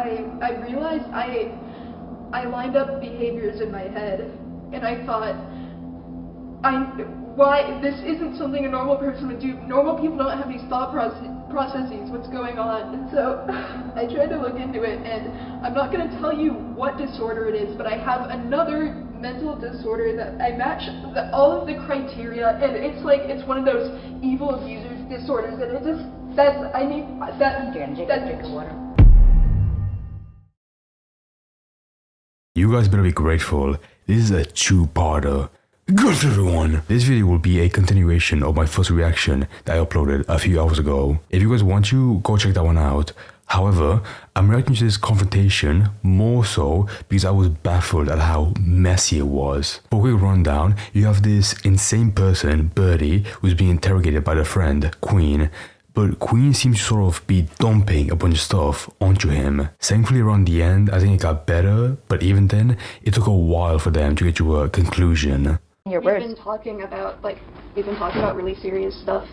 I realized I lined up behaviors in my head, and I thought, why this isn't something a normal person would do. Normal people don't have these thought processes. What's going on? So I tried to look into it, and I'm not going to tell you what disorder it is, but I have another mental disorder that I match all of the criteria, and it's like it's one of those evil abusers disorders, and it just I need that. You guys better be grateful. This is a two-parter. Good for everyone! This video will be a continuation of my first reaction that I uploaded a few hours ago. If you guys want to, go check that one out. However, I'm reacting to this confrontation more so because I was baffled at how messy it was. For a quick rundown, you have this insane person, Birdie, who's being interrogated by their friend, Queen. But Queen seems to sort of be dumping a bunch of stuff onto him. Thankfully around the end, I think it got better, but even then, it took a while for them to get to a conclusion. We've been talking about really serious stuff,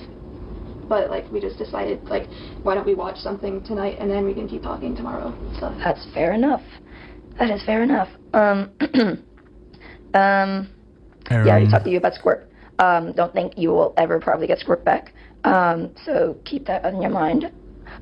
but like we just decided like why don't we watch something tonight and then we can keep talking tomorrow. So that's fair enough. That is fair enough. I already talked to you about Squirt. Don't think you will ever probably get Squirt back. So keep that on your mind.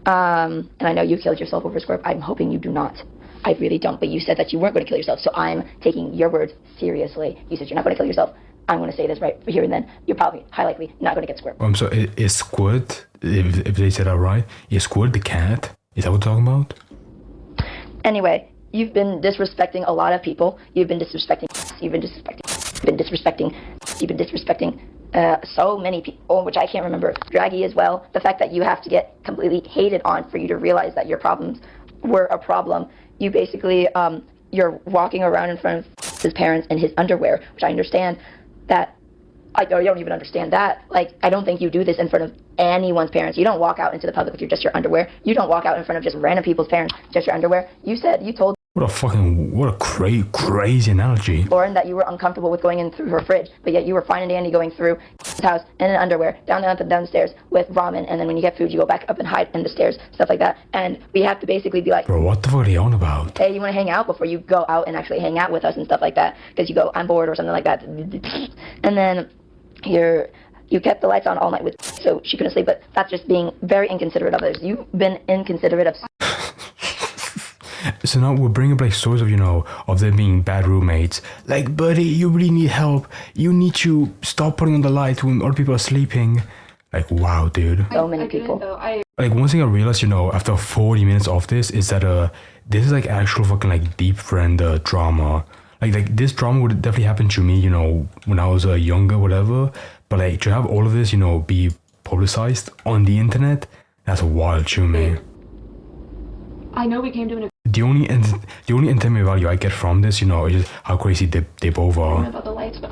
And I know you killed yourself over Squirt. I'm hoping you do not. I really don't, but you said that you weren't going to kill yourself, so I'm taking your words seriously. You said you're not going to kill yourself. I'm going to say this right here and then. You're probably, high likely, not going to get Squirt. So is Squid, if they said that right, is Squid the cat? Is that what we're talking about? Anyway, you've been disrespecting a lot of people. You've been disrespecting so many people, which I can't remember. Draggy as well. The fact that you have to get completely hated on for you to realize that your problems were a problem. You basically, you're walking around in front of his parents in his underwear, which I understand that, I don't even understand that. Like, I don't think you do this in front of anyone's parents. You don't walk out into the public with just your underwear. You don't walk out in frant of just random people's parents, just your underwear. You told what a crazy analogy. Lauren that you were uncomfortable with going in through her fridge, but yet you were fine and dandy going through his house in an underwear, downstairs with ramen, and then when you get food, you go back up and hide in the stairs, stuff like that. And we have to basically be like, bro, what the fuck are you on about? Hey, you want to hang out before you go out and actually hang out with us and stuff like that? Because you go, I'm bored or something like that. And then you kept the lights on all night so she couldn't sleep, but that's just being very inconsiderate of others. You've been inconsiderate of... So now we're bringing up like stories of, of them being bad roommates. Like, buddy, you really need help. You need to stop putting on the light when other people are sleeping. Like, wow, dude. So many people. Like, one thing I realized, after 40 minutes of this is that this is like actual fucking like deep friend drama. Like this drama would definitely happen to me, when I was younger, whatever. But like to have all of this, be publicized on the internet, that's wild to me. I know we came to an the only entertainment value I get from this, is just how crazy they both are. about the lights, but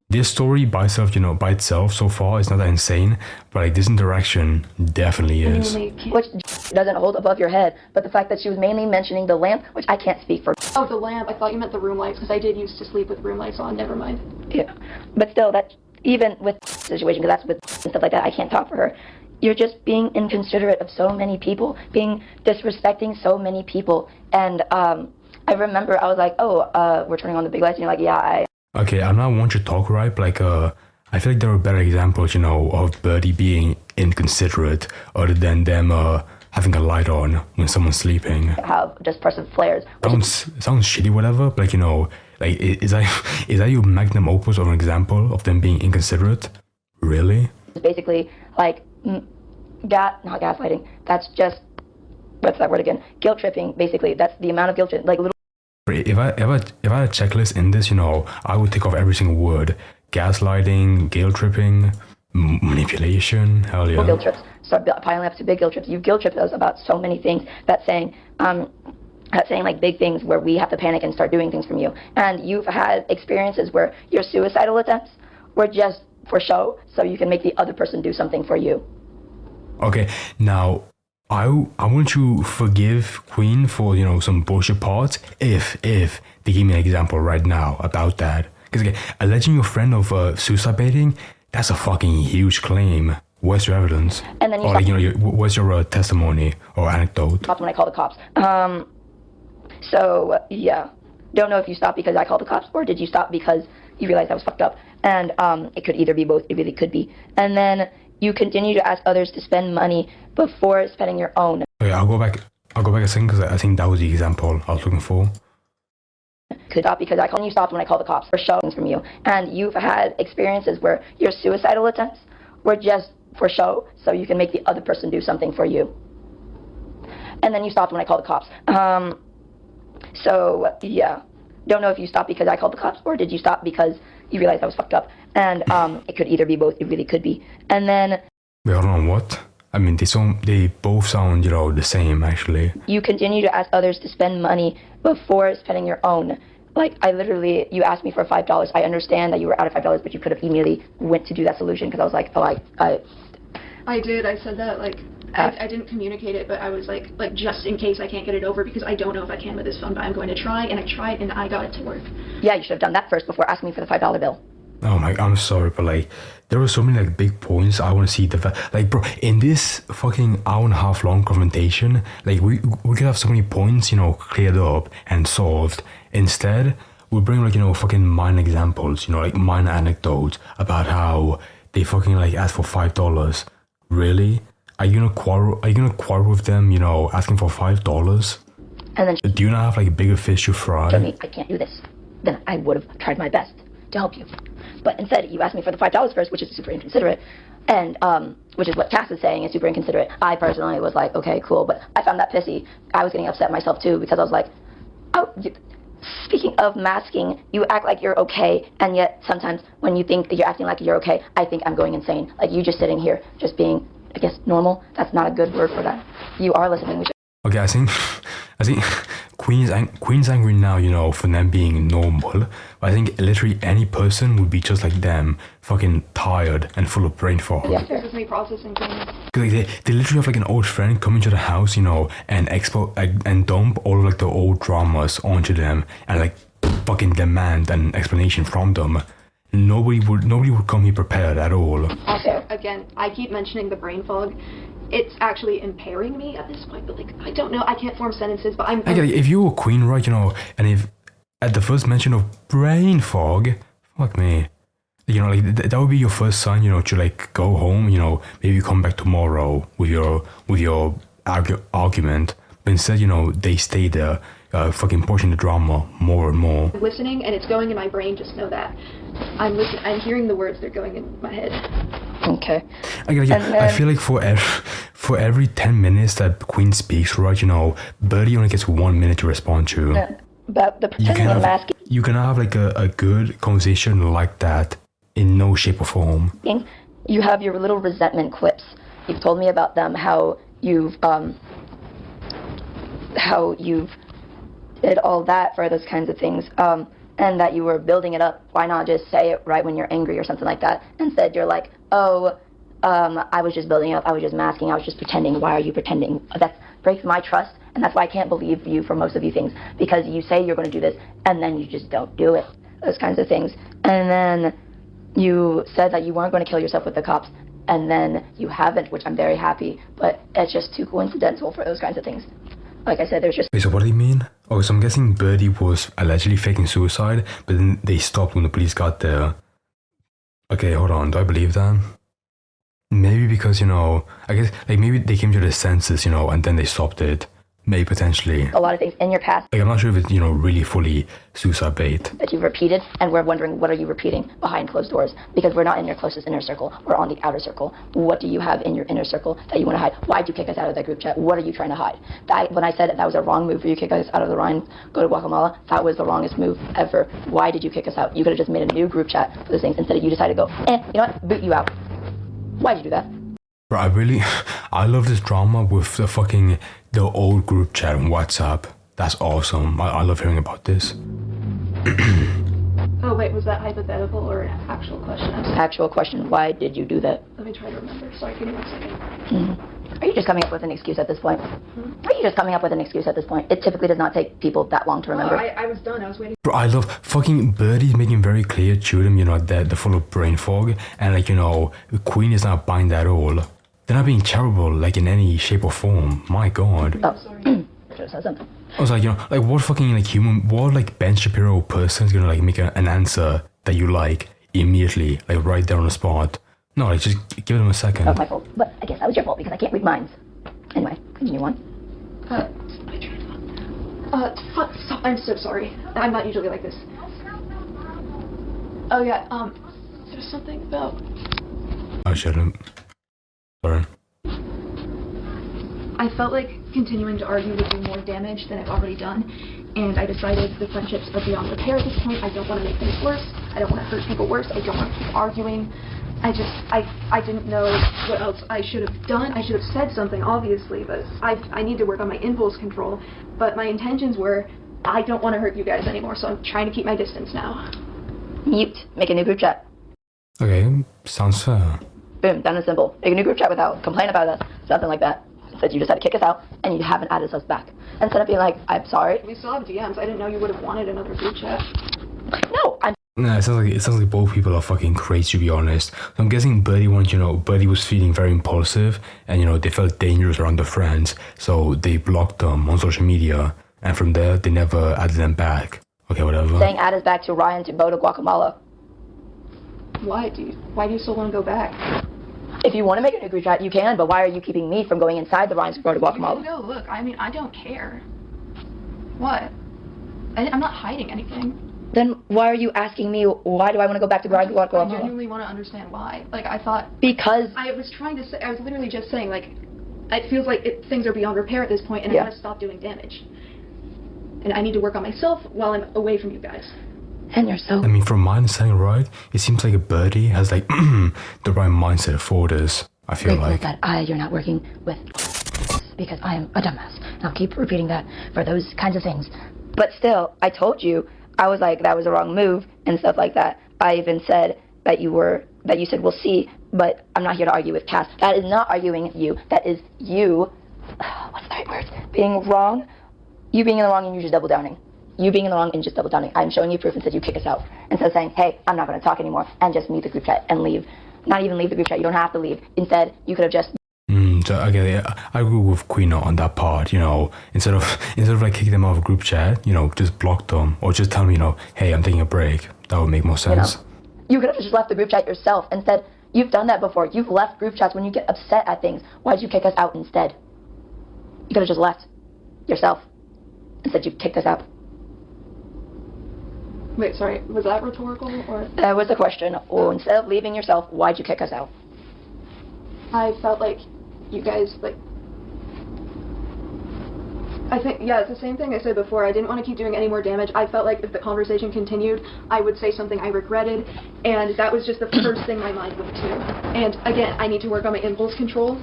this story by itself so far is not that insane, but like this interaction definitely is. Which doesn't hold above your head, but the fact that she was mainly mentioning the lamp, which I can't speak for. Oh, the lamp. I thought you meant the room lights, because I did used to sleep with room lights on. Never mind. Yeah, but still, that even with the situation, because that's with and stuff like that, I can't talk for her. You're just being inconsiderate of so many people, being disrespecting so many people. And I remember I was like, we're turning on the big lights, and you're like, yeah, Okay, I'm not one to talk, right? But like, I feel like there are better examples, of Birdie being inconsiderate other than them having a light on when someone's sleeping. Have just passive flares. Sounds shitty, whatever. But like, is that your magnum opus of an example of them being inconsiderate? Really? It's basically like not gaslighting. That's just, what's that word again? Guilt tripping. Basically, that's the amount of guilt trip. Like little. If I had a checklist in this, I would take off every single word: gaslighting, guilt tripping, manipulation. Hell yeah. Guilt trips. Start piling up to big guilt trips. You've guilt tripped us about so many things. That's saying like big things where we have to panic and start doing things from you. And you've had experiences where your suicidal attempts were just for show, so you can make the other person do something for you. Okay, now I want to forgive Queen for some bullshit parts if they give me an example right now about that. Because alleging your friend of suicide baiting, that's a fucking huge claim. Where's your evidence? And then where's your testimony or anecdote? That's when I call the cops. So, yeah. Don't know if you stopped because I called the cops, or did you stop because you realized I was fucked up? And it could either be both. It really could be. And then you continue to ask others to spend money before spending your own. Okay, I'll go back a second because I think that was the example I was looking for. Could stop because I called you stopped when I called the cops for show things from you. And you've had experiences where your suicidal attempts were just for show, so you can make the other person do something for you. And then you stopped when I called the cops. So, yeah. Don't know if you stopped because I called the cops, or did you stop because you realized I was fucked up? And it could either be both. It really could be. And then... Wait, hold on, what? I mean, they both sound, the same, actually. You continue to ask others to spend money before spending your own. Like, you asked me for $5. I understand that you were out of $5, but you could have immediately went to do that solution, because I was like, I did. I said that, I didn't communicate it, but I was like, just in case I can't get it over, because I don't know if I can with this phone, but I'm going to try, and I tried, and I got it to work. Yeah, you should have done that first before asking me for the $5 bill. Oh my, I'm sorry, but there were so many big points I want to see. Bro, in this fucking hour and a half long confrontation, we could have so many points, cleared up and solved. Instead, we bring fucking minor examples, minor anecdotes about how they fucking asked for $5. Really? Are you gonna quarrel with them, asking for $5? And then do you not have bigger fish to fry? Told me I can't do this. Then I would have tried my best to help you. But instead, you asked me for the $5 first, which is super inconsiderate, and which is what Cass is saying is super inconsiderate. I personally was like, okay, cool, but I found that pissy. I was getting upset myself too, because I was like, oh, speaking of masking, you act like you're okay, and yet sometimes when you think that you're acting like you're okay, I think I'm going insane. You just sitting here, just being, I guess, normal. That's not a good word for that. You are listening. Okay, I think Queen's angry now, for them being normal. But I think literally any person would be just like them, fucking tired and full of brain fog. Yeah, This is me processing things. They literally have an old friend come into the house, and dump all of the old dramas onto them and fucking demand an explanation from them. Nobody would come here prepared at all. Also, again, I keep mentioning the brain fog. It's actually impairing me at this point, but I don't know, I can't form sentences, but I'm... If you were Queen, right, and if at the first mention of brain fog, fuck me, that would be your first sign, to go home, maybe come back tomorrow with your argument, but instead, they stay there, fucking pushing the drama more and more. I'm listening, and it's going in my brain, just know that. I'm hearing the words, they're going in my head. Okay. I feel like for every 10 minutes that Queen speaks, right, Birdie only gets 1 minute to respond to. About the pretending and masking. You cannot have a good conversation like that in no shape or form. You have your little resentment quips. You've told me about them, how you've did all that for those kinds of things, and that you were building it up. Why not just say it right when you're angry or something like that? Instead, you're like, oh, I was just building up, I was just masking, I was just pretending. Why are you pretending? That breaks my trust, and that's why I can't believe you for most of these things, because you say you're going to do this, and then you just don't do it. Those kinds of things. And then you said that you weren't going to kill yourself with the cops, and then you haven't, which I'm very happy, but it's just too coincidental for those kinds of things. Like I said, there's just... Wait, so what do you mean? Oh, so I'm guessing Birdie was allegedly faking suicide, but then they stopped when the police got there. Okay, hold on, do I believe that? Maybe because, I guess, maybe they came to their senses, and then they stopped it. Maybe potentially. A lot of things in your past. I'm not sure if it's, really fully suicide bait. That you've repeated, and we're wondering, what are you repeating behind closed doors? Because we're not in your closest inner circle. We're on the outer circle. What do you have in your inner circle that you want to hide? Why'd you kick us out of that group chat? What are you trying to hide? When I said that was a wrong move for you to kick us out of the Rhine, go to Guatemala, that was the wrongest move ever. Why did you kick us out? You could have just made a new group chat for those things. Instead, you decided to go, you know what, boot you out. Why'd you do that? Bro, I love this drama with the old group chat on WhatsApp. That's awesome. I love hearing about this. Oh, wait, was that hypothetical or an actual question? Actual question. Why did you do that? Let me try to remember. Sorry, give me 1 second. Mm-hmm. Are you just coming up with an excuse at this point? Are you just coming up with an excuse at this point? It typically does not take people that long to remember. I was done. I was waiting. Bro, I love fucking Birdie making very clear to them, that they're full of brain fog. And, Queen is not buying that at all. They're not being terrible, in any shape or form. My God. Oh, sorry. I should have said something. I was like, like what fucking what Ben Shapiro person is gonna make an answer that you like immediately, right there on the spot? No, just give them a second. That was my fault, but I guess that was your fault because I can't read minds. Anyway, continue on. I'm so sorry. I'm not usually like this. Oh yeah, there's something about... I shouldn't. Sorry. I felt like continuing to argue would do more damage than I've already done, and I decided the friendships are beyond repair at this point. I don't want to make things worse. I don't want to hurt people worse. I don't want to keep arguing. I didn't know what else I should have done. I should have said something, obviously, but I need to work on my impulse control. But my intentions were, I don't want to hurt you guys anymore, so I'm trying to keep my distance now. Mute. Make a new group chat. Okay, sounds fair. Boom, done and simple. Make a new group chat without complain about us, something like that. Said you just had to kick us out, and you haven't added us back. Instead of being like, I'm sorry. We still have DMs. I didn't know you would have wanted another group chat. No, I'm... Nah, it sounds like both people are fucking crazy, to be honest. So I'm guessing Birdie Birdie was feeling very impulsive, and they felt dangerous around their friends, so they blocked them on social media, and from there, they never added them back. Okay, whatever. Saying add us back to Ryan to Boda Guacamole. Why do you still want to go back? If you want to make a new group chat, you can, but why are you keeping me from going inside the Ryan's Boda Guacamole? No, look, I don't care. What? I'm not hiding anything. Then why are you asking me, why do I want to go back to Ryan's Guacamole? I genuinely want to understand why. I thought... Because... I was literally just saying, it feels like things are beyond repair at this point, and I want to stop doing damage. And I need to work on myself while I'm away from you guys. And you're so... from my understanding, right, it seems like a Birdie has, the right mindset for this, I feel like. That you're not working with... because I am a dumbass. And I'll keep repeating that for those kinds of things. But still, I told you, I was like, that was a wrong move, and stuff like that. I even said that you said, we'll see, but I'm not here to argue with Cass. That is not arguing you. That is you... what's the right word? Being wrong. You being in the wrong and you just double downing. You being in the wrong and just double downing. I'm showing you proof and said you kick us out. Instead of saying, hey, I'm not going to talk anymore, and just mute the group chat and leave. Not even leave the group chat. You don't have to leave. Instead, you could have just... So I agree with Queen on that part, instead of kicking them out of group chat, just block them, or just tell them, hey, I'm taking a break. That would make more sense. You could have just left the group chat yourself. Instead, you've done that before. You've left group chats when you get upset at things. Why'd you kick us out instead? You could have just left yourself. Instead, you kicked us out. Wait, sorry, was that rhetorical, or? That was the question. Or instead of leaving yourself, why'd you kick us out? I felt like you guys, I think, it's the same thing I said before. I didn't want to keep doing any more damage. I felt like if the conversation continued, I would say something I regretted, and that was just the first thing my mind went to. And again, I need to work on my impulse control.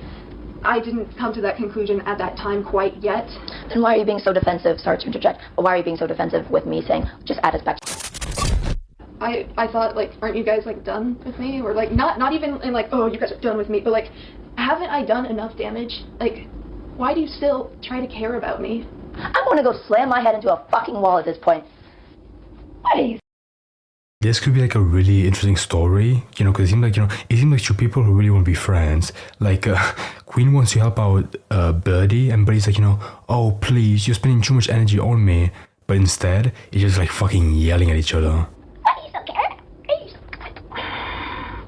I didn't come to that conclusion at that time quite yet. Then why are you being so defensive? Sorry to interject, but why are you being so defensive with me saying, just add us back? I thought, aren't you guys, done with me? Or, not even in, oh, you guys are done with me, but, haven't I done enough damage? Why do you still try to care about me? I want to go slam my head into a fucking wall at this point. Why do you... This could be a really interesting story, because it seems like two people who really want to be friends. Queen wants to help out Birdie, and Birdie's like, oh, please, you're spending too much energy on me. But instead, it's just fucking yelling at each other.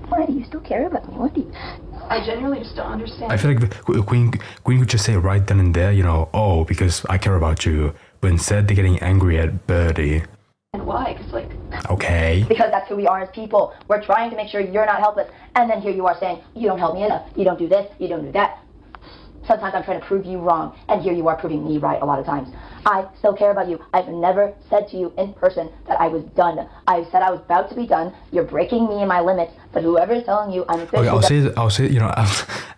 Why do you still care about me? What do you... I genuinely just don't understand. I feel like Queen could just say right then and there, oh, because I care about you. But instead, they're getting angry at Birdie. And why? Because, Okay. Because that's who we are as people. We're trying to make sure you're not helpless. And then here you are saying, you don't help me enough. You don't do this. You don't do that. Sometimes I'm trying to prove you wrong. And here you are proving me right a lot of times. I still care about you. I've never said to you in person that I was done. I said I was about to be done. You're breaking me and my limits. But whoever is telling you I'm officially... Okay, I'll say,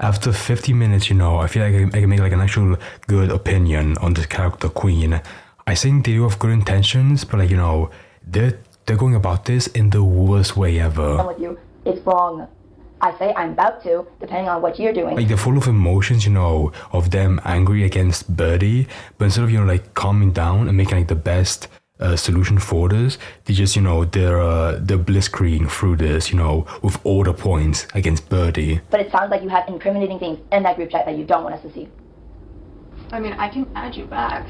after 50 minutes, I feel like I can make an actual good opinion on this character, Queen. I think they do have good intentions, but they're going about this in the worst way ever. I'm with you. It's wrong. I say I'm about to, depending on what you're doing. They're full of emotions, of them angry against Birdie, but instead of, calming down and making, the best solution for this, they just, they're blitzkrieging through this, with all the points against Birdie. But it sounds like you have incriminating things in that group chat that you don't want us to see. I mean, I can add you back.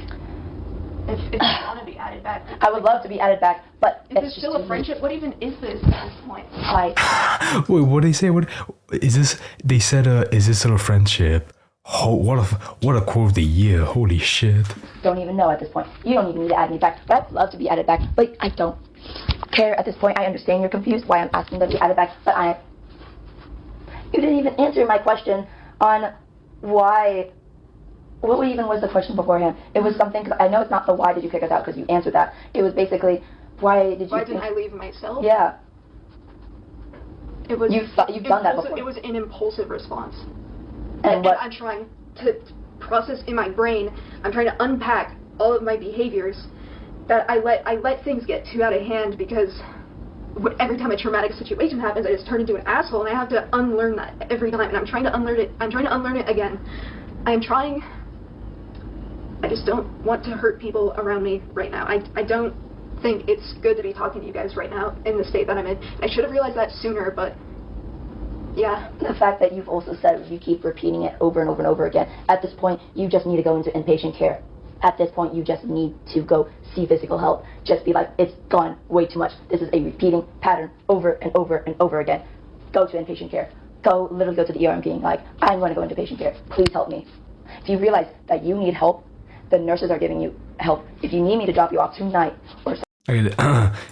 if you want to be added back. I would love to be added back, but Is this still a friendship? What even is this at this point? Wait, what did they say? What is this? They said, is this still a friendship? Oh, what a quote of the year! Holy shit! Don't even know at this point. You don't even need to add me back, but I'd love to be added back. But I don't care at this point. I understand you're confused why I'm asking them to be added back, but you didn't even answer my question on why. What even was the question beforehand? It was something, cause I know it's not the why did you kick us out, because you answered that. It was basically, why didn't I leave myself? Yeah. It was. You've done that before. It was an impulsive response. And what? I'm trying to process in my brain. I'm trying to unpack all of my behaviors that I let things get too out of hand, because every time a traumatic situation happens, I just turn into an asshole, and I have to unlearn that every time. And I'm trying to unlearn it. I'm trying to unlearn it again. I'm trying. I just don't want to hurt people around me right now. I don't think it's good to be talking to you guys right now in the state that I'm in. I should have realized that sooner, but yeah. The fact that you've also said you keep repeating it over and over and over again. At this point, you just need to go into inpatient care. At this point, you just need to go see physical help. Just be like, it's gone way too much. This is a repeating pattern over and over and over again. Go to inpatient care. Literally go to the ER and being like, I'm going to go into patient care. Please help me. If you realize that you need help, the nurses are giving you help. If you need me to drop you off tonight or something.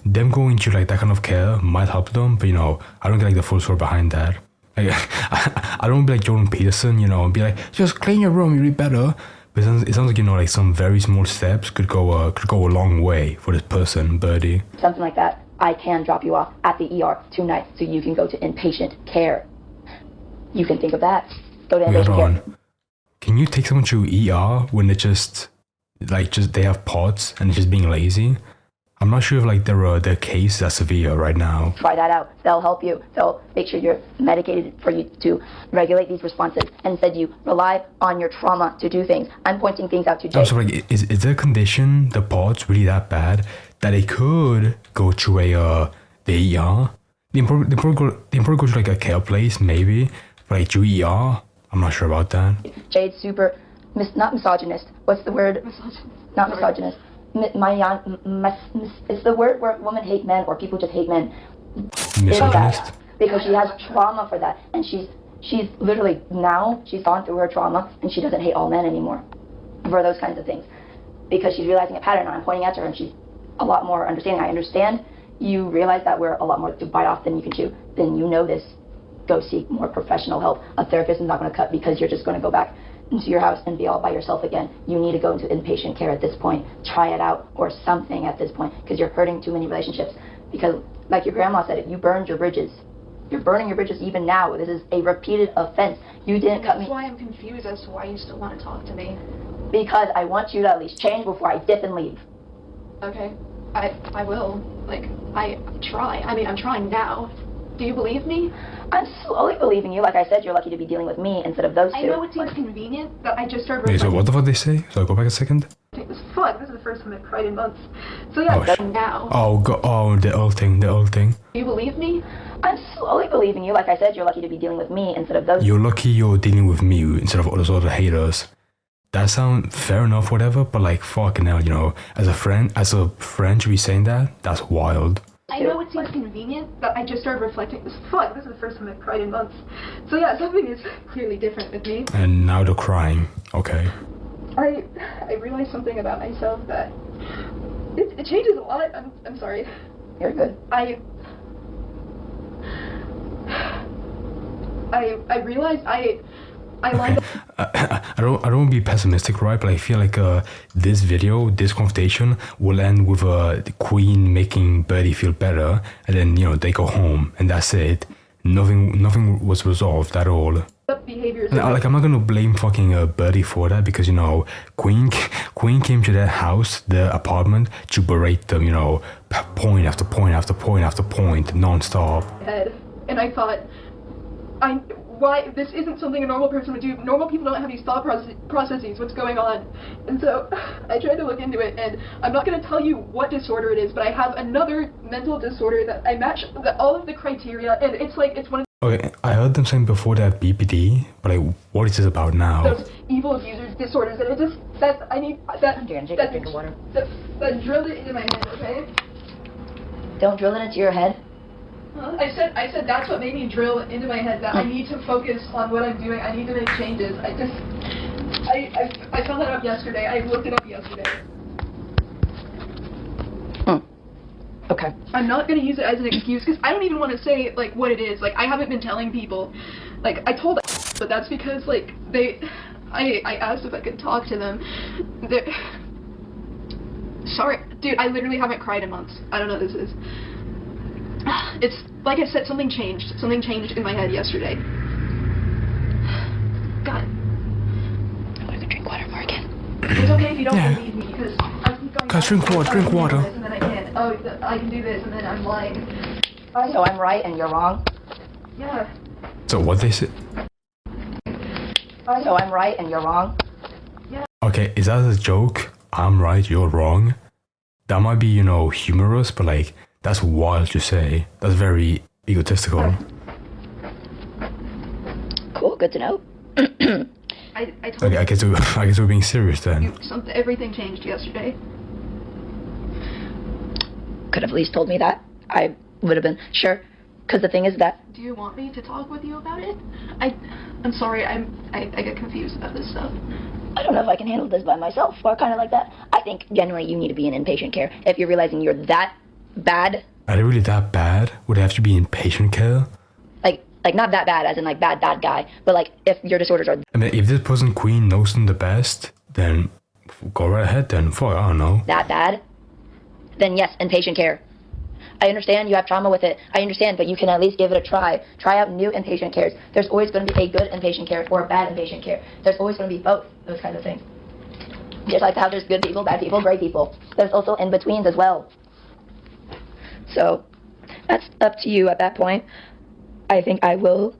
Them going to like that kind of care might help them, but I don't get like the full story behind that. Like, I don't be like Jordan Peterson, and be like, just clean your room, you'll be better. But it sounds like like some very small steps could go a long way for this person, Birdie. Something like that. I can drop you off at the ER tonight so you can go to inpatient care. You can think of that. Go to inpatient care. Can you take someone to ER when they they have POTS and it's just being lazy? I'm not sure if like their case is severe right now. Try that out. They'll help you. They'll make sure you're medicated for you to regulate these responses. And instead you rely on your trauma to do things. I'm pointing things out to Jay. I'm sorry, is their condition, the POTS, really that bad that they could go to the ER? They probably go to like a care place maybe, but like to ER? I'm not sure about that. Jade's super, not misogynist. What's the word? Misogynist. Not misogynist. It's the word where women hate men or people just hate men. Misogynist? Because she has trauma for that. And she's literally, now she's gone through her trauma and she doesn't hate all men anymore for those kinds of things. Because she's realizing a pattern, and I'm pointing at her and she's a lot more understanding. I understand you realize that we're a lot more to bite off than you can chew. Then you know this. Go seek more professional help. A therapist is not going to cut because you're just going to go back into your house and be all by yourself again. You need to go into inpatient care at this point. Try it out or something at this point, because you're hurting too many relationships. Because like your grandma said, you burned your bridges. You're burning your bridges even now. This is a repeated offense. You didn't cut me. That's why I'm confused as to why you still want to talk to me. Because I want you to at least change before I dip and leave. Okay. I will. Like, I try. I mean, I'm trying now. Do you believe me? I'm slowly believing you. Like I said, you're lucky to be dealing with me instead of those two. I know it seems convenient that I just started. Wait, so what the fuck they say? So go back a second. This is the first time I've cried in months. So yeah, now. The old thing. Do you believe me? I'm slowly believing you. Like I said, you're lucky to be dealing with me instead of those. You're lucky you're dealing with me instead of all those other haters. That sounds fair enough, whatever, but like fucking hell, as a friend to be saying that, that's wild. I know it seems convenient that I just started reflecting. This is the first time I've cried in months. So yeah, something is clearly different with me. And now they're crying. Okay. I realized something about myself that it changes a lot. I'm sorry. You're good. I realized I lined up. I don't want to be pessimistic, right? But I feel like this confrontation will end with the Queen making Birdie feel better, and then they go home, and that's it. Nothing was resolved at all. Behaviors. Like I'm not gonna blame fucking Birdie for that, because Queen came to their house, their apartment, to berate them. Point after point after point after point, non-stop. And I thought, why this isn't something a normal person would do. Normal people don't have these thought processes. What's going on? And so I tried to look into it, and I'm not going to tell you what disorder it is, but I have another mental disorder that I match all of the criteria, and it's like it's one of Okay, I heard them saying before that BPD, but like, what is this about now? those evil abuser disorders, and it just that I need that You're gonna take a drink of water. that drilled it into my head. Okay. Don't drill it into your head. I said that's what made me drill into my head that I need to focus on what I'm doing. I need to make changes. I found that out yesterday. I looked it up yesterday. Okay. I'm not gonna use it as an excuse because I don't even want to say like what it is. Like I haven't been telling people. Like I told, but that's because like I asked if I could talk to them. Sorry, dude. I literally haven't cried in months. I don't know what this is. It's like I said, something changed. Something changed in my head yesterday. God. I'm gonna go drink water more again. It's okay if you don't believe me because I keep going. Guys, drink water. And then I can't. Oh, I can do this, and then I'm lying. So I'm right and you're wrong? Yeah. So what they said? So I'm right and you're wrong? Okay, is that a joke? I'm right, you're wrong? That might be, humorous, but like, that's wild to say. That's very egotistical. Cool, good to know. I told Okay, I guess we're being serious then. you everything changed yesterday. Could have at least told me that. I would have been sure. Because the thing is that... Do you want me to talk with you about it? I'm sorry, I get confused about this stuff. I don't know if I can handle this by myself, or kind of like that. I think genuinely you need to be in inpatient care. If you're realizing you're that bad... Are they really that bad? Would they have to be in patient care? Like not that bad, as in like bad guy, but like if your disorders are... I mean, if this person Queen knows them the best, then go right ahead then. Fuck, I don't know. That bad, then yes, inpatient care. I understand you have trauma with it. I understand, but you can at least give it a try. Try out new inpatient cares. There's always going to be a good inpatient care or a bad inpatient care. There's always going to be both, those kinds of things. Just like how there's good people, bad people, great people. There's also in-betweens as well. So, that's up to you at that point. I think I will...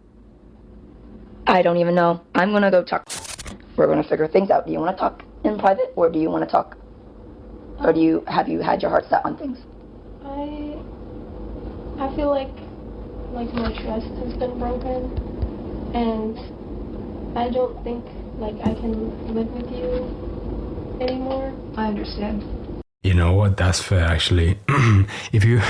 I don't even know. I'm going to go talk. We're going to figure things out. Do you want to talk in private, or do you want to talk? Or have you had your heart set on things? I feel like my trust has been broken, and I don't think like I can live with you anymore. I understand. You know what? That's fair, actually. if you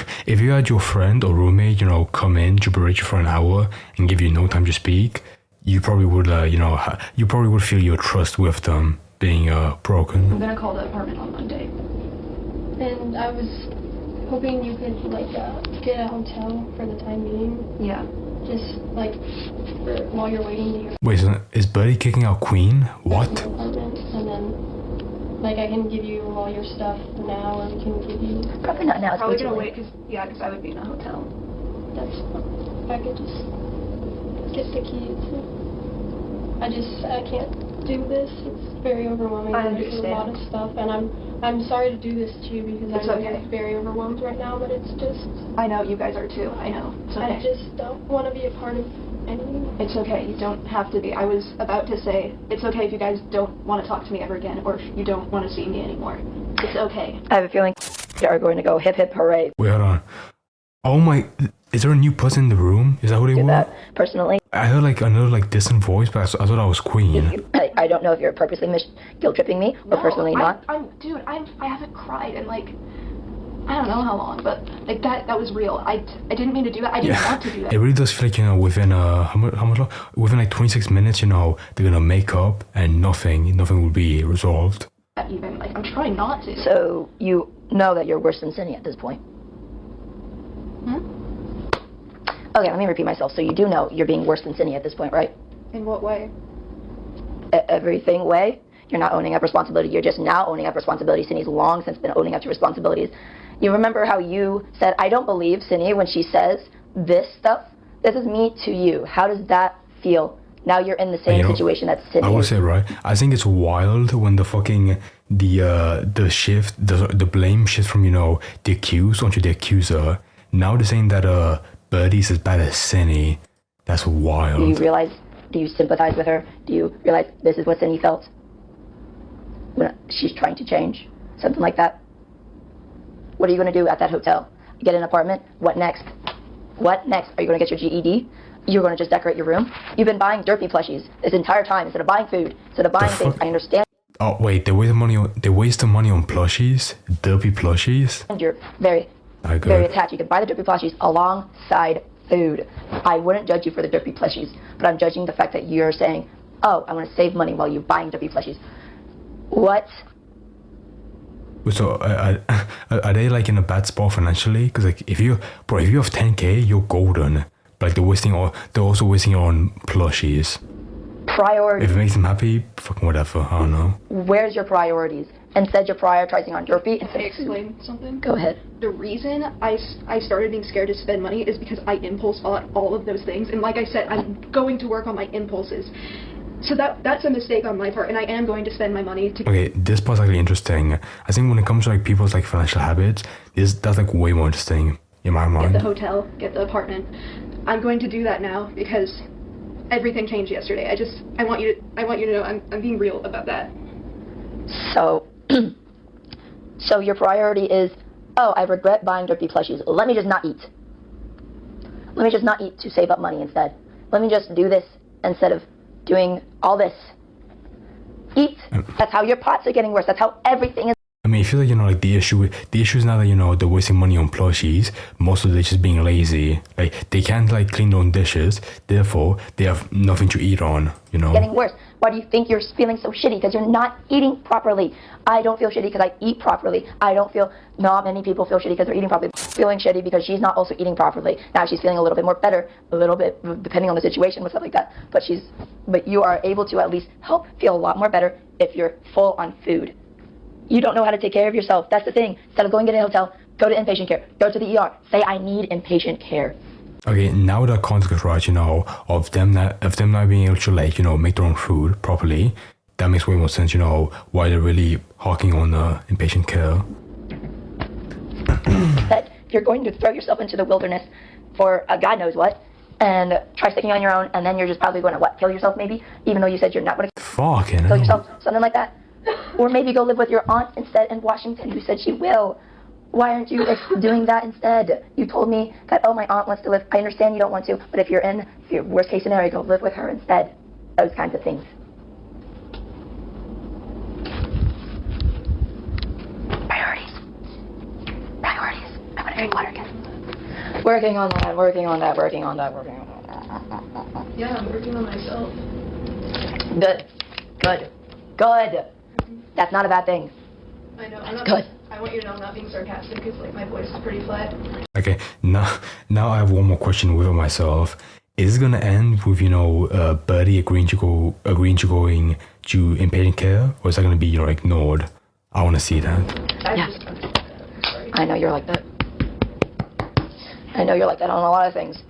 had your friend or roommate, come in, berate you for an hour and give you no time to speak, you probably would, you probably would feel your trust with them being broken. I'm gonna call the apartment on Monday. And I was hoping you could get a hotel for the time being. Yeah. Just while you're waiting to hear. Wait, so is Birdie kicking out Queen? What? From the apartment, and then I can give you all your stuff now, or we can give you. Probably not now. It's Probably way too gonna late. wait because I would be in a hotel. That's if I could just get the keys. I can't do this. It's very overwhelming. I There's a lot of understand. stuff, and I'm sorry to do this to you because It's I'm okay. very overwhelmed right now. But it's just I know you guys are too. I know. It's okay. I just don't want to be a part of anything. It's okay. You don't have to be. I was about to say it's okay if you guys don't want to talk to me ever again, or if you don't want to see me anymore. It's okay. I have a feeling they are going to go hip hip hooray. Wait, hold on. Oh my... Is there a new person in the room? Is that who they Do were? that personally. I heard another distant voice, but I thought that was Queen. I don't know if you're purposely guilt tripping me or personally not. Dude, I haven't cried in I don't know how long, but that was real. I didn't mean to do that. I didn't want to do that. It really does feel like, within how much long? Within 26 minutes, they're gonna make up and nothing will be resolved. Even I'm trying not to. So you know that you're worse than Cindy at this point. Okay, let me repeat myself. So you do know you're being worse than Cindy at this point, right? In what way? Everything way. You're not owning up responsibility. You're just now owning up responsibility. Cindy's long since been owning up to responsibilities. You remember how you said, I don't believe Cindy when she says this stuff? This is me to you. How does that feel? Now you're in the same situation that Cindy I will is. say, right, I think it's wild when the shift, the blame shift from, the accused onto the accuser. Now they're saying that Birdie's as bad as Cindy. That's Do you wild. realize, do you sympathize with her? Do you realize this is what Cindy felt when she's trying to change? Something like that. What are you going to do at that hotel? Get an apartment? What next? What next? Are you going to get your GED? You're going to just decorate your room? You've been buying derpy plushies this entire time instead of buying food, instead of buying things. I understand. Oh wait, they waste the money on plushies, derpy plushies. And you're very attached. You can buy the derpy plushies alongside food. I wouldn't judge you for the derpy plushies, but I'm judging the fact that you're saying, oh, I want to save money while you're buying derpy plushies. What? So are they like in a bad spot financially? Because like if you have 10K, you're golden. But like they're also wasting it on plushies. Priorities. If it makes them happy, fucking whatever. I don't know. Where's your priorities? Instead, you're prioritizing on derpy. Can I explain something? Go ahead. The reason I started being scared to spend money is because I impulse bought all of those things. And like I said, I'm going to work on my impulses. So that's a mistake on my part, and I am going to spend my money to... Okay, this part's actually interesting. I think when it comes to like people's like financial habits, that's like way more interesting in my mind. Get the hotel, get the apartment. I'm going to do that now because everything changed yesterday. I want you to know I'm being real about that. So, so your priority is, oh, I regret buying derpy plushies. Let me just not eat. Let me just not eat to save up money instead. Let me just do this instead of doing all this. Eat. That's how your pots are getting worse. That's how everything is. I mean, I feel like, like the issue is now that, they're wasting money on plushies, most of it just being lazy. Like, they can't, like, clean their own dishes, therefore, they have nothing to eat on, Getting worse. Why do you think you're feeling so shitty? Because you're not eating properly. I don't feel shitty because I eat properly. Not many people feel shitty because they're eating properly. Feeling shitty because she's not also eating properly. Now she's feeling a little bit more better, a little bit, depending on the situation and stuff like that. But you are able to at least help feel a lot more better if you're full on food. You don't know how to take care of yourself. That's the thing. Instead of going to a hotel, go to inpatient care. Go to the ER. Say, I need inpatient care. Okay, now that context is right, of them not being able to, like, make their own food properly, that makes way more sense, why they're really hawking on inpatient care. That you're going to throw yourself into the wilderness for God knows what, and try sticking on your own, and then you're just probably going to, kill yourself maybe, even though you said you're not going to kill yourself, something like that. Or maybe go live with your aunt instead in Washington, who said she will. Why aren't you doing that instead? You told me that, oh, my aunt wants to live. I understand you don't want to, but if you're in your worst case scenario, go live with her instead. Those kinds of things. Priorities. I'm gonna drink water again. Working on that. Yeah, I'm working on myself. Good. That's not a bad thing. I know. I'm not Good. I want you to know I'm not being sarcastic because my voice is pretty flat. Okay, now I have one more question with myself. Is it gonna end with Birdie agreeing to going to inpatient care, or is that gonna be ignored? I want to see that. Yeah. I know you're like that. I know you're like that on a lot of things.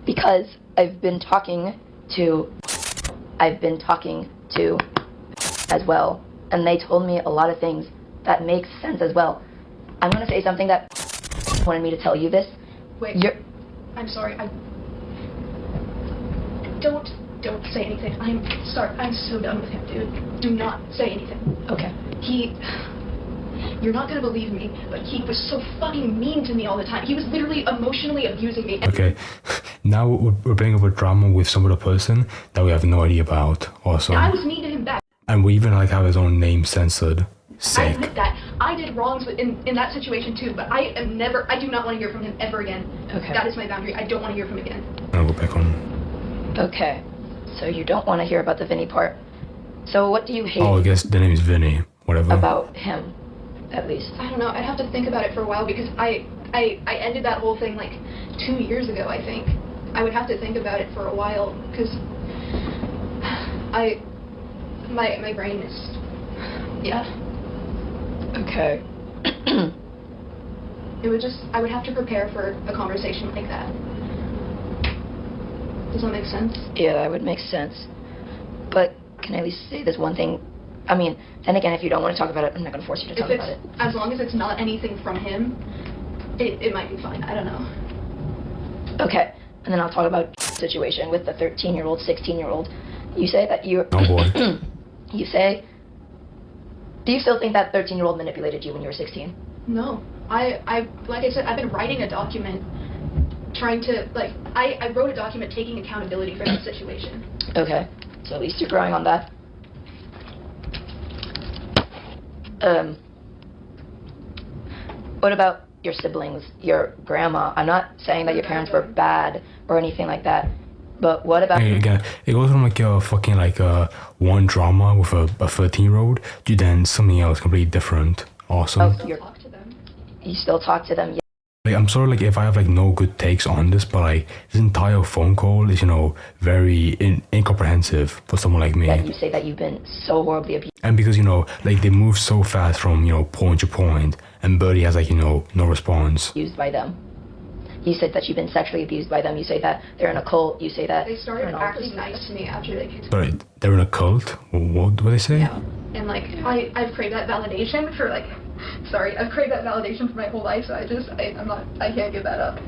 Because I've been talking to as well, and they told me a lot of things that makes sense as well. I'm gonna say something that wanted me to tell you this. Wait. I'm sorry. Don't say anything. I'm sorry. I'm so done with him, dude. Do not say anything. Okay. You're not gonna believe me, but he was so fucking mean to me all the time. He was literally emotionally abusing me. Okay, now we're bringing up a drama with some other person that we have no idea about. Also, And I was mean to him back. And we even have his own name censored. Sick. I admit that. I did wrongs in that situation too, but I do not want to hear from him ever again. Okay. That is my boundary. I don't want to hear from him again. I'll go back on. Okay. So you don't want to hear about the Vinny part. So what do you hate I guess the name is Vinny. Whatever. about him, at least? I don't know. I'd have to think about it for a while because I ended that whole thing 2 years ago, I think. I would have to think about it for a while because my brain is, yeah. Okay. I would have to prepare for a conversation like that. Does that make sense? Yeah, that would make sense. But can I at least say this one thing? I mean, then again, if you don't want to talk about it, I'm not going to force you to talk about it. As long as it's not anything from him, it might be fine. I don't know. Okay, and then I'll talk about situation with the 13-year-old, 16-year-old, you say that you... Oh boy. You say... Do you still think that 13-year-old manipulated you when you were 16? No. Like I said, I've been writing a document trying to, like, I wrote a document taking accountability for that situation. Okay. So at least you're growing on that. What about your siblings, your grandma? I'm not saying that your parents were bad or anything like that, but what about... Again, it goes from like a fucking like one drama with a 13-year-old to then something else completely different. Awesome. Oh, Talk to them. you still talk to them? Yeah. Like, I'm sorry, like, if I have, like, no good takes on this, but, like, this entire phone call is, you know, very incomprehensive for someone like me. That you say that you've been so horribly abused. And because, you know, like, they move so fast from, you know, point to point, and Birdie has, like, you know, no response. Abused by them. You said that you've been sexually abused by them. You say that they're in a cult. You say that... They started acting nice to me after they kicked me. But they're in a cult? What do they say? Yeah. And, like, I've craved that validation for, like... Sorry, I've craved that validation for my whole life, so I can't give that up.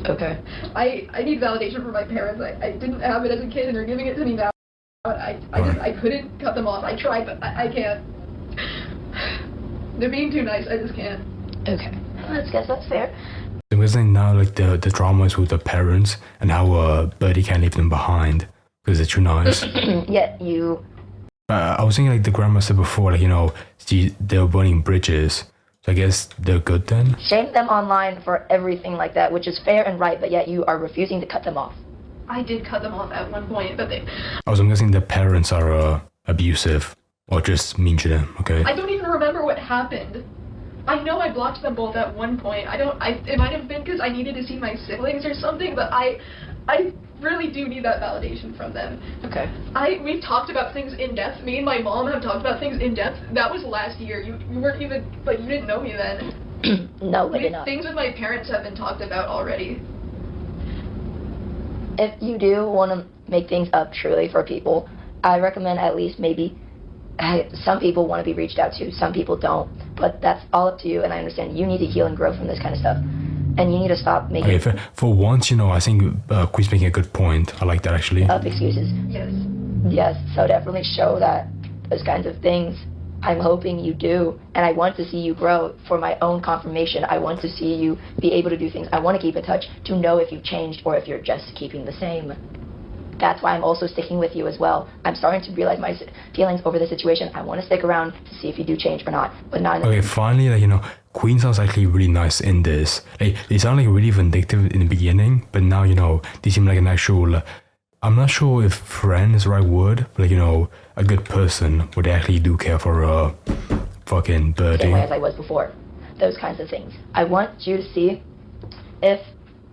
Okay. I need validation from my parents. I didn't have it as a kid, and they're giving it to me now. I couldn't cut them off. I tried, but I can't. They're being too nice. I just can't. Okay. I guess that's fair. Because then now, like, the drama is with the parents, and how Birdie can't leave them behind, because they're too nice. Yet you... I was thinking, like, the grandma said before, like, you know, they're burning bridges. So I guess they're good then? Shame them online for everything like that, which is fair and right, but yet you are refusing to cut them off. I did cut them off at one point, but they... I'm guessing the parents are abusive, or just mean to them, okay? I don't even remember what happened. I know I blocked them both at one point. It might have been because I needed to see my siblings or something, but I really do need that validation from them. Okay. We've talked about things in depth. Me and my mom have talked about things in depth. That was last year. You weren't even, like, you didn't know me then. No, I did not. Things with my parents have been talked about already. If you do want to make things up truly for people, I recommend at least maybe... Some people want to be reached out to, some people don't. But that's all up to you, and I understand you need to heal and grow from this kind of stuff. And you need to stop making... Okay, for once, you know, I think Queen's making a good point. I like that, actually. Up excuses. Yes. Yes, so definitely show that those kinds of things. I'm hoping you do, and I want to see you grow for my own confirmation. I want to see you be able to do things. I want to keep in touch to know if you've changed or if you're just keeping the same. That's why I'm also sticking with you as well. I'm starting to realize my feelings over the situation. I want to stick around to see if you do change or not, but not... Okay, finally, like, you know, Queen sounds actually really nice in this. Like, they sound like really vindictive in the beginning, but now, you know, they seem like an actual... I'm not sure if friend is the right word, but, like, you know, a good person where they actually do care for fucking Birdie. Same way as I was before. Those kinds of things. I want you to see if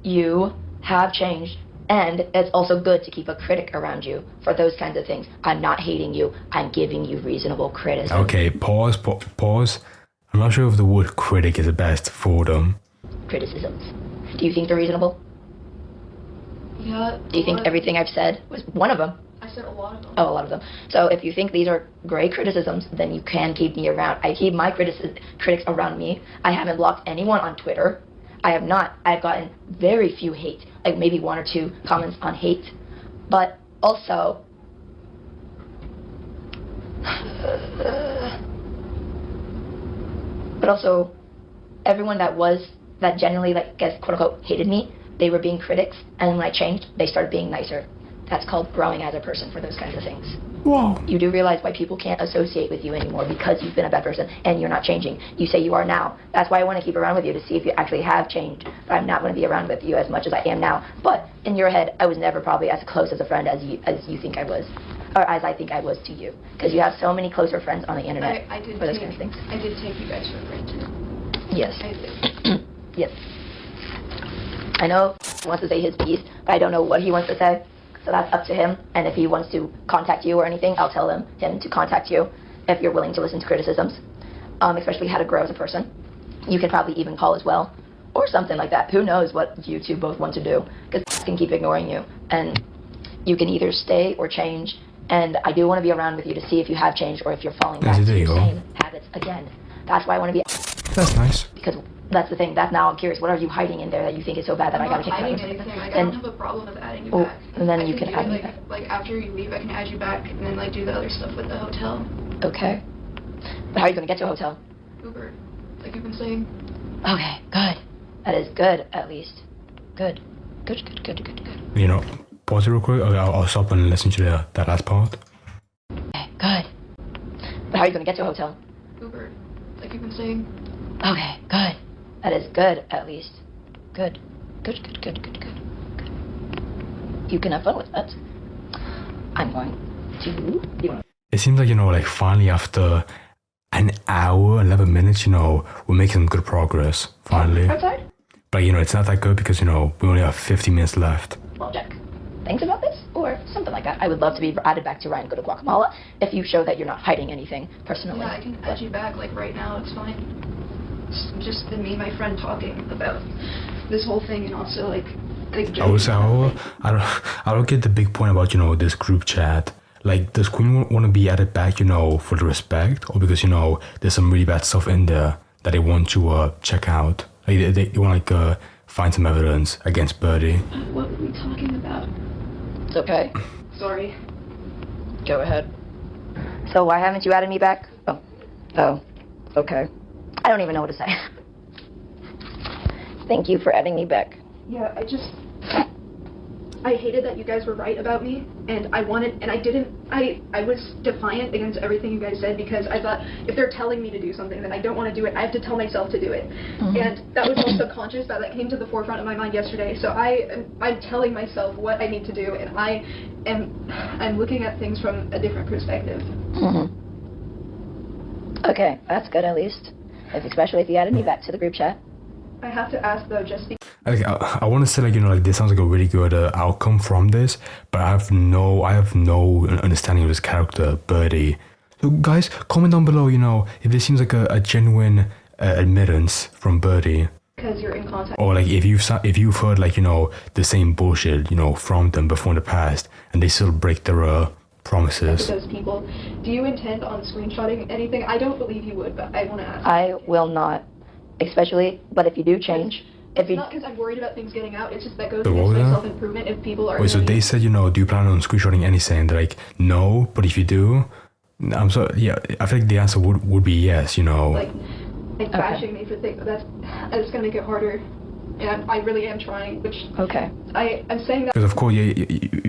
you have changed. And it's also good to keep a critic around you for those kinds of things. I'm not hating you. I'm giving you reasonable criticism. Okay, pause. I'm not sure if the word critic is the best for them. Criticisms. Do you think they're reasonable? Yeah. Do you think everything I've said was one of them? I said a lot of them. Oh, a lot of them. So if you think these are great criticisms, then you can keep me around. I keep my critics around me. I haven't blocked anyone on Twitter. I have not. I've gotten very few hate, like maybe 1 or 2 comments on hate. But also, everyone that genuinely, like, guess, quote unquote, hated me, they were being critics, and when I changed, they started being nicer. That's called growing as a person for those kinds of things. Whoa. You do realize why people can't associate with you anymore because you've been a bad person and you're not changing. You say you are now. That's why I want to keep around with you to see if you actually have changed. But I'm not going to be around with you as much as I am now. But in your head, I was never probably as close as a friend as you think I was. Or as I think I was to you. Because you have so many closer friends on the internet for those kinds of things. I did take you guys for granted. Yes. I did. Yes. I know he wants to say his piece, but I don't know what he wants to say. So that's up to him, and if he wants to contact you or anything, I'll tell him to contact you if you're willing to listen to criticisms, especially how to grow as a person. You can probably even call as well, or something like that. Who knows what you two both want to do, because I can keep ignoring you, and you can either stay or change, and I do want to be around with you to see if you have changed or if you're falling back to your same habits again. That's why I want to be... That's nice. Because That's the thing. That's now I'm curious. What are you hiding in there that you think is so bad that I gotta take I'm not photos? hiding anything. Like, I don't have a problem with adding you back. And then I you can add me do it, back. like after you leave, I can add you back and then like do the other stuff with the hotel. Okay. But how are you gonna get to a hotel? Uber, like you've been saying. Okay, good. That is good, at least. Good. Good. You know, pause it real quick. Okay, I'll stop and listen to that last part. Okay, good. But how are you gonna get to a hotel? Uber, like you've been saying. Okay, good. That is good, at least. Good. You can have fun with that. I'm going to... It seems like, you know, like finally after an hour, 11 minutes, you know, we're making some good progress, finally. Outside? But, you know, it's not that good because, you know, we only have 50 minutes left. Well, Jack, thanks about this? Or something like that. I would love to be added back to Ryan Go to Guatemala if you show that you're not hiding anything personally. Yeah, I can add you back like right now. It's fine. It's just been me and my friend talking about this whole thing and also like I don't get the big point about, you know, this group chat. Like, does Queen want to be added back, you know, for the respect, or because, you know, there's some really bad stuff in there that they want to check out? Like, they want like find some evidence against Birdie. What were we talking about? It's okay. Sorry. Go ahead. So why haven't you added me back? Oh. Okay. I don't even know what to say. Thank you for adding me back. Yeah, I hated that you guys were right about me, and I was defiant against everything you guys said because I thought if they're telling me to do something, then I don't want to do it. I have to tell myself to do it. Mm-hmm. And that was all subconscious, but that came to the forefront of my mind yesterday. So I'm telling myself what I need to do, and I'm looking at things from a different perspective. Mm-hmm. Okay, that's good at least. Especially if you added me back to the group chat. I have to ask though, just because. Like, I want to say, like, you know, like, this sounds like a really good outcome from this, but I have no understanding of this character, Birdie. So, guys, comment down below, you know, if this seems like a genuine admittance from Birdie. Because you're in contact. Or, like, if you've heard, like, you know, the same bullshit, you know, from them before in the past, and they still break their promises. Those people. Do you intend on screenshotting anything? I don't believe you would, but I want to ask. I will not. Especially, but if you do change... It's not because I'm worried about things getting out, it's just that goes So against my what was that? self-improvement if people are... Wait, so they said, you know, do you plan on screenshotting anything? They're like, no, but if you do, I'm sorry, yeah, I feel like the answer would be yes, you know. Like bashing me for things, that's gonna make it harder. And I really am trying, which... Okay. I'm saying that... Because of course, yeah,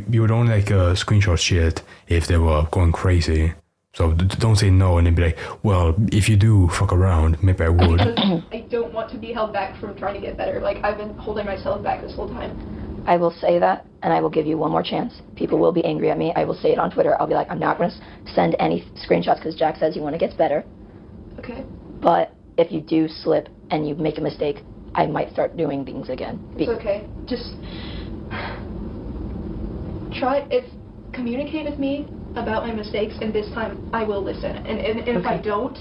you would only like screenshot shit if they were going crazy. So don't say no and then be like, well, if you do fuck around, maybe I would. I don't want to be held back from trying to get better. Like, I've been holding myself back this whole time. I will say that, and I will give you one more chance. People will be angry at me. I will say it on Twitter. I'll be like, I'm not going to send any screenshots because Jack says he want to get better. Okay. But if you do slip and you make a mistake, I might start doing things again. It's okay. Just communicate with me about my mistakes, and this time I will listen. And if I don't,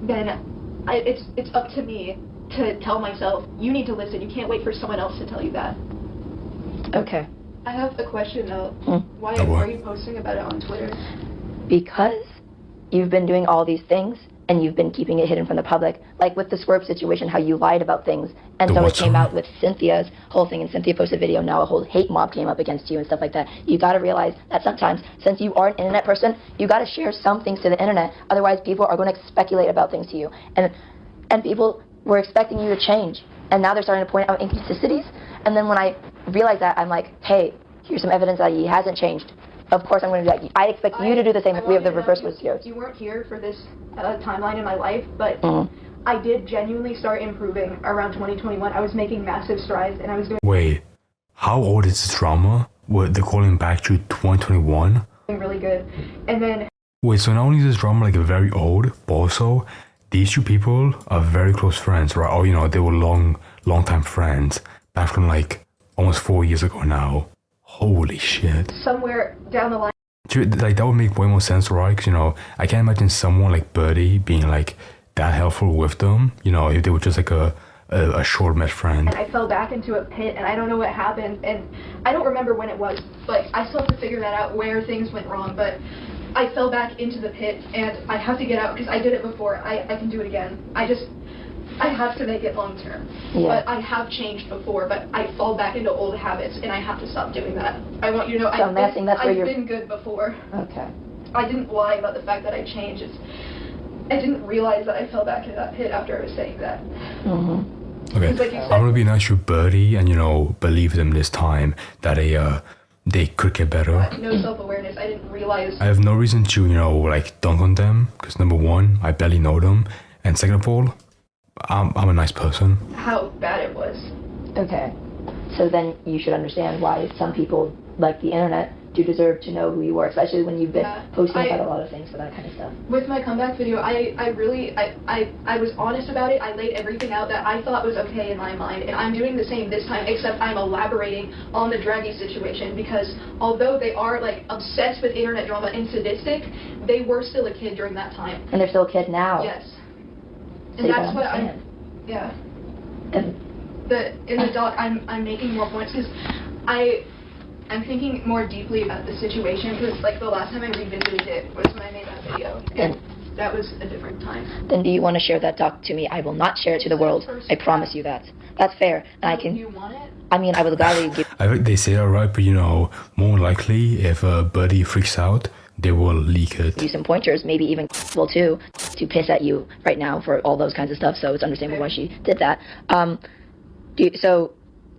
then it's up to me to tell myself, you need to listen. You can't wait for someone else to tell you that. Okay. I have a question though. Why are you posting about it on Twitter? Because you've been doing all these things and you've been keeping it hidden from the public. Like with the Swerve situation, how you lied about things. And so it came out with Cynthia's whole thing, and Cynthia posted a video, now a whole hate mob came up against you and stuff like that. You gotta realize that sometimes, since you are an internet person, you gotta share some things to the internet. Otherwise, people are gonna speculate about things to you. And people were expecting you to change. And now they're starting to point out inconsistencies. And then when I realized that, I'm like, hey, here's some evidence that he hasn't changed. Of course I'm going to do that. I expect you to do the same. We have the reverse with yours. You weren't here for this timeline in my life, but I did genuinely start improving around 2021. I was making massive strides, and I was doing... Wait, how old is this drama? What, they're calling back to 2021? Really good. And then... Wait, so not only is this drama like very old, but also these two people are very close friends, right? Oh, you know, they were long time friends back from like almost 4 years ago now. Holy shit. Somewhere down the line... Like, that would make way more sense, right? Because, you know, I can't imagine someone like Birdie being like that helpful with them, you know, if they were just like a short met friend. And I fell back into a pit, and I don't know what happened, and I don't remember when it was, but I still have to figure that out, where things went wrong, but I fell back into the pit, and I have to get out, because I did it before. I can do it again. I have to make it long term. Yeah. But I have changed before, but I fall back into old habits, and I have to stop doing that. I want you to know So I'm guessing that's where I've you're... been good before. Okay. I didn't lie about the fact that I changed. I didn't realize that I fell back into that pit after I was saying that. Mm-hmm. Okay, Like you said, I'm gonna be nice to Birdie and believe them this time that they could get better. no self-awareness. I didn't realize. I have no reason to dunk on them because number one, I barely know them, and second of all, I'm a nice person. How bad it was. Okay. So then you should understand why some people like the internet do deserve to know who you are, especially when you've been posting about a lot of things for that kind of stuff. With my comeback video, I was honest about it. I laid everything out that I thought was okay in my mind, and I'm doing the same this time, except I'm elaborating on the Draggy situation, because although they are obsessed with internet drama and sadistic, they were still a kid during that time. And they're still a kid now. Yes. So And you that's can what understand. in the doc, I'm making more points because I'm thinking more deeply about the situation, because the last time I revisited it was when I made that video, and that was a different time. Then do you want to share that doc to me? I will not share it to the world. I promise you that. That's fair. And I can... You want it? I mean, I would gladly give... I think they say that right, but more likely if Birdie freaks out, they will leak it. you some pointers, maybe even will too, to piss at you right now for all those kinds of stuff, so it's understandable why she did that. So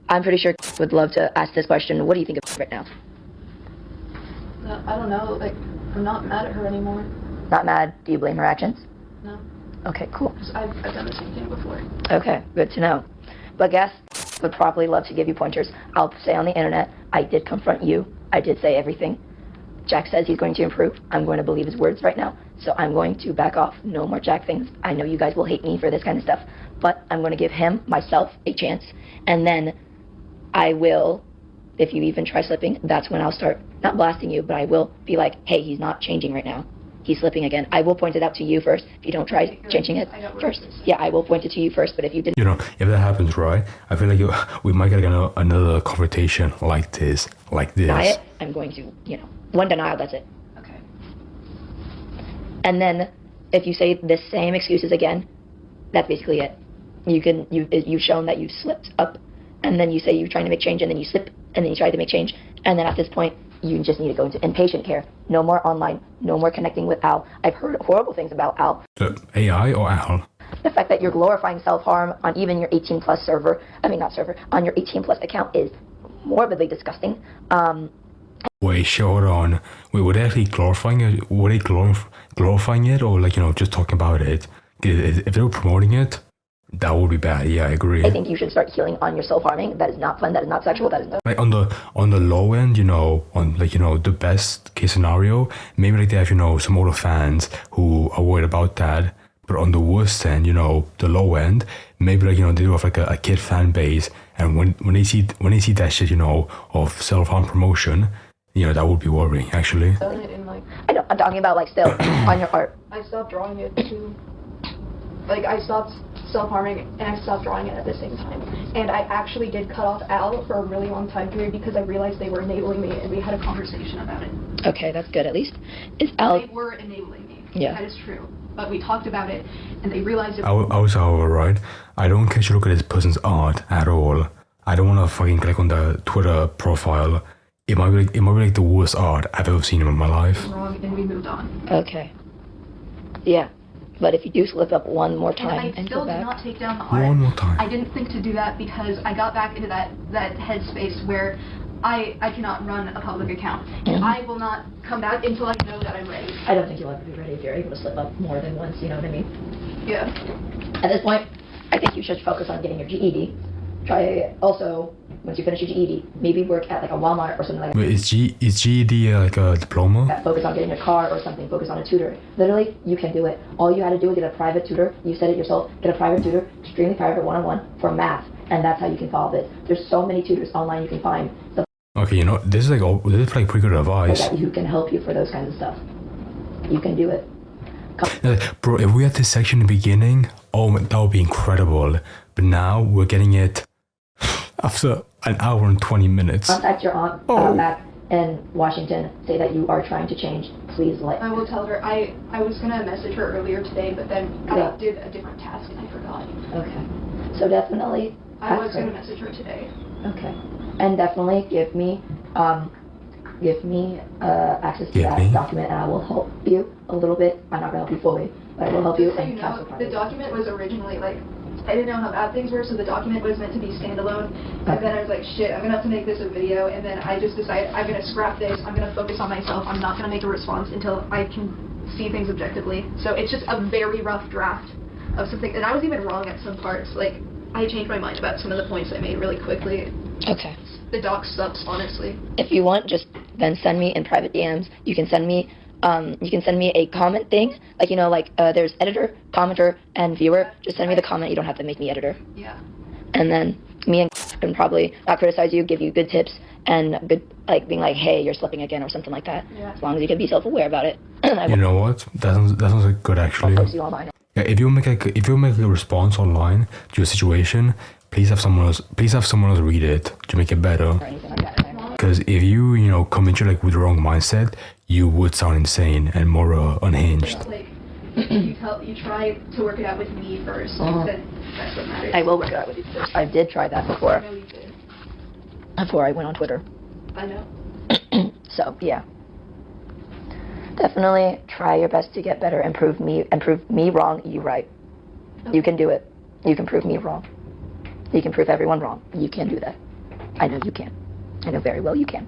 I'm pretty sure would love to ask this question. What do you think of right now? I don't know, I'm not mad at her anymore. Not mad? Do you blame her actions? No. Okay, cool. 'Cause I've done the same thing before. Okay, good to know. But guess would probably love to give you pointers. I'll say on the internet, I did confront you. I did say everything. Jack says he's going to improve. I'm going to believe his words right now. So I'm going to back off. No more Jack things. I know you guys will hate me for this kind of stuff. But I'm going to give him, myself, a chance. And then I will, if you even try slipping, that's when I'll start, not blasting you, but I will be like, hey, he's not changing right now. He's slipping again. I will point it out to you first. If you don't try changing it first. Yeah, I will point it to you first, but if you didn't... If that happens, right, I feel like we might get another confrontation like this. Deny it, I'm going to, one denial, that's it. Okay. And then, if you say the same excuses again, that's basically it. You've shown that you've slipped up, and then you say you're trying to make change, and then you slip, and then you try to make change, and then at this point, you just need to go into inpatient care. No more online, no more connecting with Al. I've heard horrible things about Al. AI or Al? The fact that you're glorifying self-harm on even your 18-plus server, on your 18-plus account is morbidly disgusting. Wait, hold on. Wait, were they actually glorifying it? Were they glorifying it, or just talking about it? If they were promoting it, that would be bad. Yeah, I agree. I think you should start healing on your self-harming. That is not fun. That is not sexual. That is not... On the low end, on the best case scenario, maybe they have some older fans who are worried about that. But on the worst end, the low end, maybe they do have a kid fan base, and when they see that shit, of self-harm promotion, that would be worrying actually. I know. I'm talking about still on your art. I stopped drawing it too. I stopped self-harming and I stopped drawing it at the same time. And I actually did cut off Al for a really long time period because I realized they were enabling me, and we had a conversation about it. Okay, that's good. At least is Al... They were enabling me. Yeah. That is true. But we talked about it, and they realized it. I was, however, right, I don't care to look at this person's art at all. I don't want to fucking click on the Twitter profile. It might be the worst art I've ever seen in my life. Wrong, and we moved on. Okay. Yeah. But if you do slip up one more time and I still did not take down the art. One more time. I didn't think to do that because I got back into that headspace where I cannot run a public account. And I will not come back until I know that I'm ready. I don't think you'll ever be ready if you're able to slip up more than once, you know what I mean? Yeah. At this point, I think you should focus on getting your GED. Try also, once you finish your GED, maybe work at a Walmart or something like that. Wait, is GED like a diploma? Focus on getting a car or something. Focus on a tutor. Literally, you can do it. All you had to do was get a private tutor. You said it yourself. Get a private tutor, extremely private, one-on-one for math, and that's how you can follow this. There's so many tutors online you can find. So Okay, this is pretty good advice. who can help you for those kinds of stuff. You can do it. Bro, if we had this section in the beginning, that would be incredible. But now we're getting it after an hour and 20 minutes. Contact your aunt about that. in Washington say that you are trying to change, please let I will tell her. I was gonna message her earlier today, but then Yeah. I did a different task and I forgot. Okay. So definitely I ask was her. gonna message her today. Okay. And definitely give me access to Give that me? document, and I will help you a little bit. I'm not gonna help you fully, but I will help you Just so and you cast know, the the project. document was originally like, I didn't know how bad things were, so the document was meant to be standalone. And then I was like, shit, I'm gonna have to make this a video. And then I just decided I'm gonna scrap this. I'm gonna focus on myself. I'm not gonna make a response until I can see things objectively. So it's just a very rough draft of something. And I was even wrong at some parts. Like, I changed my mind about some of the points I made really quickly. Okay. The doc sucks, honestly. If you want, just then send me in private DMs. You can send me a comment thing, like, you know, like there's editor, commenter, and viewer. Just send me the comment. You don't have to make me editor. Yeah. And then me and can probably not criticize you, give you good tips, and good, like, being like, hey, you're slipping again, or something like that. Yeah. As long as you can be self-aware about it. You know what? That sounds good actually. Post you online. Yeah, if you make a response online to a situation, please have someone else read it to make it better. Or anything like that. Because if you come into like with the wrong mindset, you would sound insane and more unhinged. Like, you try to work it out with me first. Uh-huh. Then that's what matters. I will work it out with you first. I did try that I before know you did. I went on Twitter. I know. So yeah, definitely try your best to get better and prove me wrong, you right. You can do it. You can prove me wrong. You can prove everyone wrong. You can do that. I know you can. I know very well you can.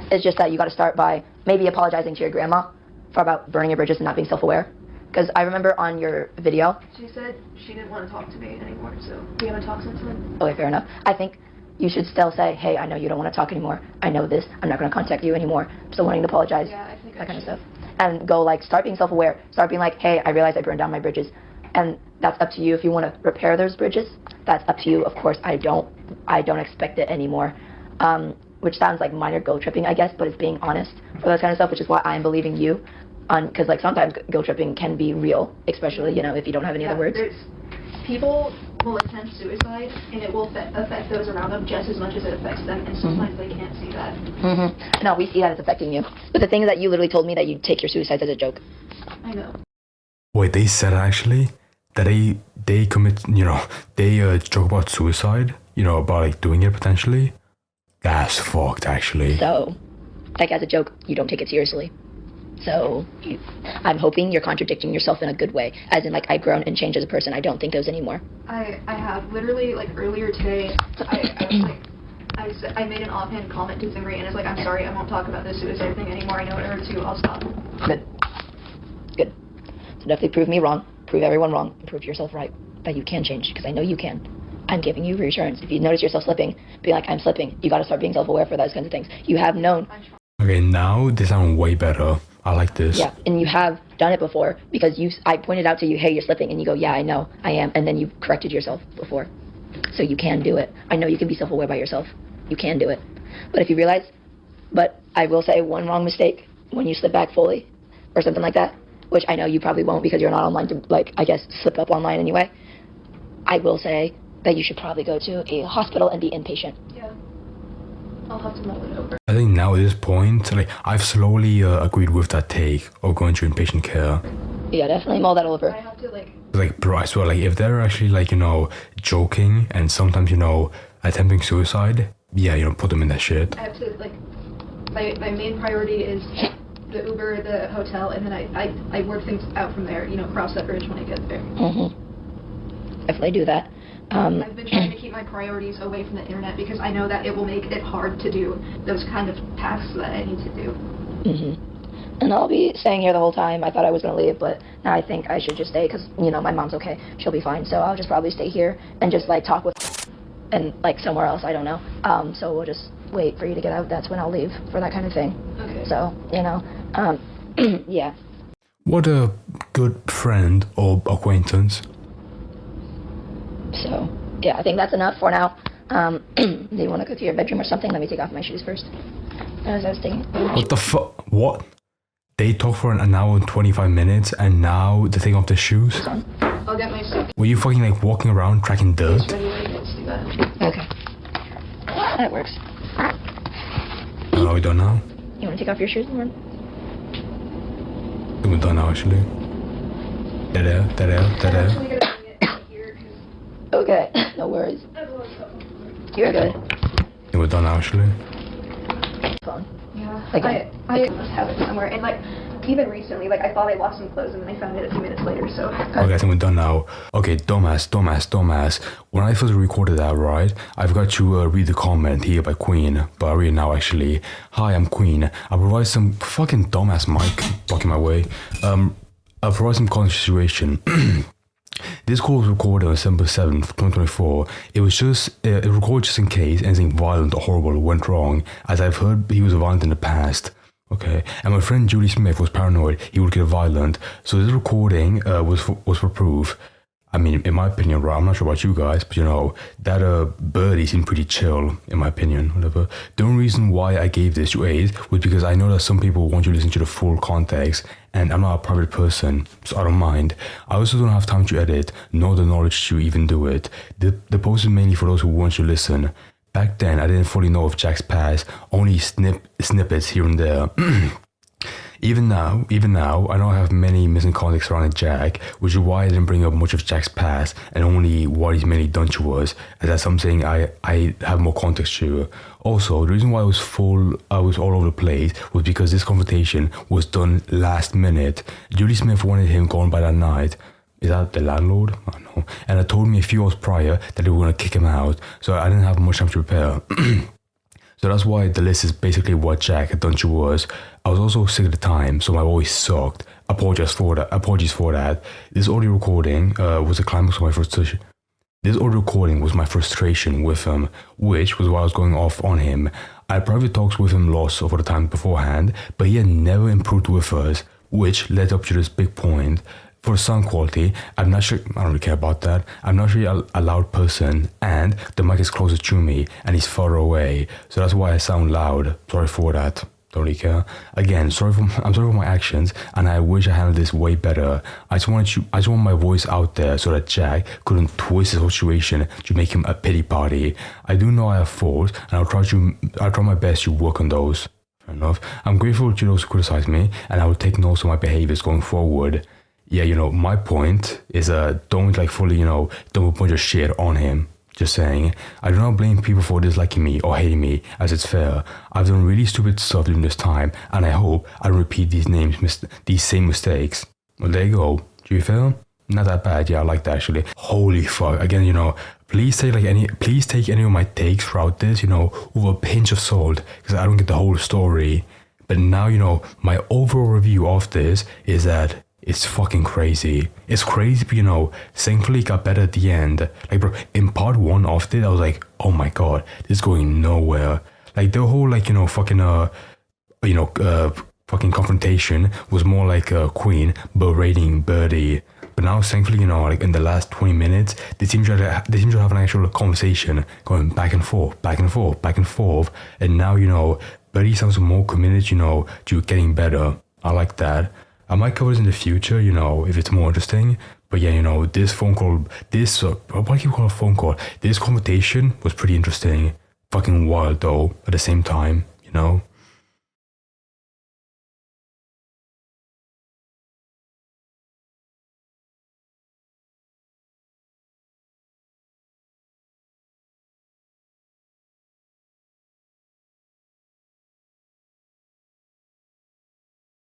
It's just that you got to start by maybe apologizing to your grandma for about burning your bridges and not being self-aware. Because I remember on your video. She said she didn't want to talk to me anymore, so we haven't talked since then. Okay, fair enough. I think you should still say, hey, I know you don't want to talk anymore. I know this. I'm not going to contact you anymore. I'm still wanting to apologize. Yeah, I think that I kind of should. stuff. And go, like, start being self-aware. Start being like, hey, I realize I burned down my bridges. And that's up to you if you want to repair those bridges. That's up to you. Of course, I don't expect it anymore. Which sounds like minor guilt tripping, I guess, but it's being honest for that kind of stuff, which is why I'm believing you. Because, like, sometimes guilt tripping can be real, especially, you know, if you don't have any other words. People will attempt suicide, and it will affect those around them just as much as it affects them, and sometimes they can't see that. Mm-hmm. No, we see that it's affecting you. But the thing is that you literally told me that you take your suicides as a joke. I know. Wait, they said actually that they commit, they joke about suicide, about like doing it potentially. That's fucked actually. So, like, as a joke, you don't take it seriously. So, I'm hoping you're contradicting yourself in a good way. As in, like, I've grown and changed as a person. I don't think those anymore. I have. Literally, like, earlier today, I made an offhand comment to Zimri, and it's like, I'm sorry, I won't talk about this suicide thing anymore. I know it hurts you. I'll stop. Good. Good. So definitely prove me wrong. Prove everyone wrong. And prove yourself right. That you can change, because I know you can. I'm giving you reassurance. If you notice yourself slipping, be like, I'm slipping. You got to start being self-aware for those kinds of things. You have known. Okay, now they sound way better. I like this. Yeah, and you have done it before, because I pointed out to you, hey, you're slipping, and you go, yeah, I know, I am, and then you corrected yourself before. So you can do it. I know you can be self-aware by yourself. You can do it. But if you realize, but I will say one wrong mistake when you slip back fully, or something like that, which I know you probably won't because you're not online to, like, I guess, slip up online anyway, I will say that you should probably go to a hospital and be inpatient. Yeah. I'll have to mull it over. I think now at this point, like, I've slowly agreed with that take of going to inpatient care. Yeah, definitely mull that over. I have to, Like, bro, I swear, like, if they're actually, like, joking and sometimes, attempting suicide, yeah, put them in that shit. I have to, like, my main priority is the Uber, the hotel, and then I work things out from there, cross that bridge when I get there. Mm-hmm. Definitely do that. I've been trying to keep my priorities away from the internet because I know that it will make it hard to do those kind of tasks that I need to do. Mm-hmm. And I'll be staying here the whole time. I thought I was going to leave, but now I think I should just stay because, my mom's okay. She'll be fine. So I'll just probably stay here and just, like, talk with and, like, somewhere else. I don't know. So we'll just wait for you to get out. That's when I'll leave for that kind of thing. Okay. So, yeah. What a good friend or acquaintance. So, yeah, I think that's enough for now. Do you want to go to your bedroom or something? Let me take off my shoes first. As I was thinking. What the fuck? What? They talked for an hour and 25 minutes and now they're taking off their shoes? I'll get my suitcase Were you fucking, like, walking around tracking dirt? ready. Let's do that. Okay. That works. Are we done now? You want to take off your shoes and run? We're done now, actually. Dead air. I'm actually gonna bring it right here, 'cause Okay, no worries. I have a lot of stuff. You're good. We're done now, actually. Phone. Yeah, Again. I must have it somewhere, and like, even recently, like, I thought I lost some clothes, and then I found it a few minutes later, so. Okay, I think we're done now. Okay, dumbass. When I first recorded that, right, I've got to read the comment here by Queen, but I'll read it now, actually. Hi, I'm Queen. I provide some fucking dumbass mic blocking my way. I'll provide some context situation. This call was recorded on December 7th, 2024. It was just, it recorded just in case anything violent or horrible went wrong, as I've heard he was violent in the past. Okay, and my friend Julie Smith was paranoid he would get violent, so this recording was for proof. I mean, in my opinion, right, I'm not sure about you guys, but you know, that Birdie seemed pretty chill, in my opinion, whatever. The only reason why I gave this to 8 was because I know that some people want you to listen to the full context, and I'm not a private person, so I don't mind. I also don't have time to edit, nor the knowledge to even do it. The post is mainly for those who want to listen. Back then, I didn't fully know of Jack's past, only snippets here and there. Even now, I know I have many missing context surrounding Jack, which is why I didn't bring up much of Jack's past and only what he's mainly done to us, as that's something I have more context to. Also, the reason why I was all over the place was because this confrontation was done last minute. Julie Smith wanted him gone by that night. Is that the landlord? I don't know. And it told me a few hours prior that they were going to kick him out, so I didn't have much time to prepare. So that's why the list is basically what Jack had done to us. I was also sick at the time, so my voice sucked. Apologies for that. This audio recording was the climax of my frustration. This audio recording was my frustration with him, which was why I was going off on him. I had private talks with him lots over the time beforehand, but he had never improved with us, which led up to this big point. For sound quality, I'm not sure, I don't really care about that. I'm not really a loud person, and the mic is closer to me, and he's farther away, so that's why I sound loud. Sorry for that. Don't really care. Again, I'm sorry for my actions, and I wish I handled this way better. I just want my voice out there so that Jack couldn't twist the situation to make him a pity party. I do know I have faults, and I'll try my best to work on those. Fair enough. I'm grateful to those who criticize me, and I will take notes of my behaviors going forward. Yeah, you know, my point is don't like fully, you know, don't put your shit on him. Just saying, I do not blame people for disliking me or hating me, as it's fair. I've done really stupid stuff during this time, and I hope I don't repeat these same mistakes. Well, there you go. Do you feel? Not that bad. Yeah, I like that actually. Holy fuck. Again, you know, please take any of my takes throughout this, you know, with a pinch of salt, because I don't get the whole story. But now, you know, my overall review of this is that it's fucking crazy. It's crazy, but you know, thankfully it got better at the end. Like, bro, in part 1 of it, I was like, oh my god, this is going nowhere. Like, the whole, like, you know, fucking, fucking confrontation was more like Queen berating Birdie. But now, thankfully, you know, like, in the last 20 minutes, they seem to have an actual conversation going back and forth. And now, you know, Birdie sounds more committed, you know, to getting better. I like that. I might cover this in the future, you know, if it's more interesting. But yeah, you know, this phone call, what do I keep calling a phone call? This conversation was pretty interesting. Fucking wild though, at the same time, you know.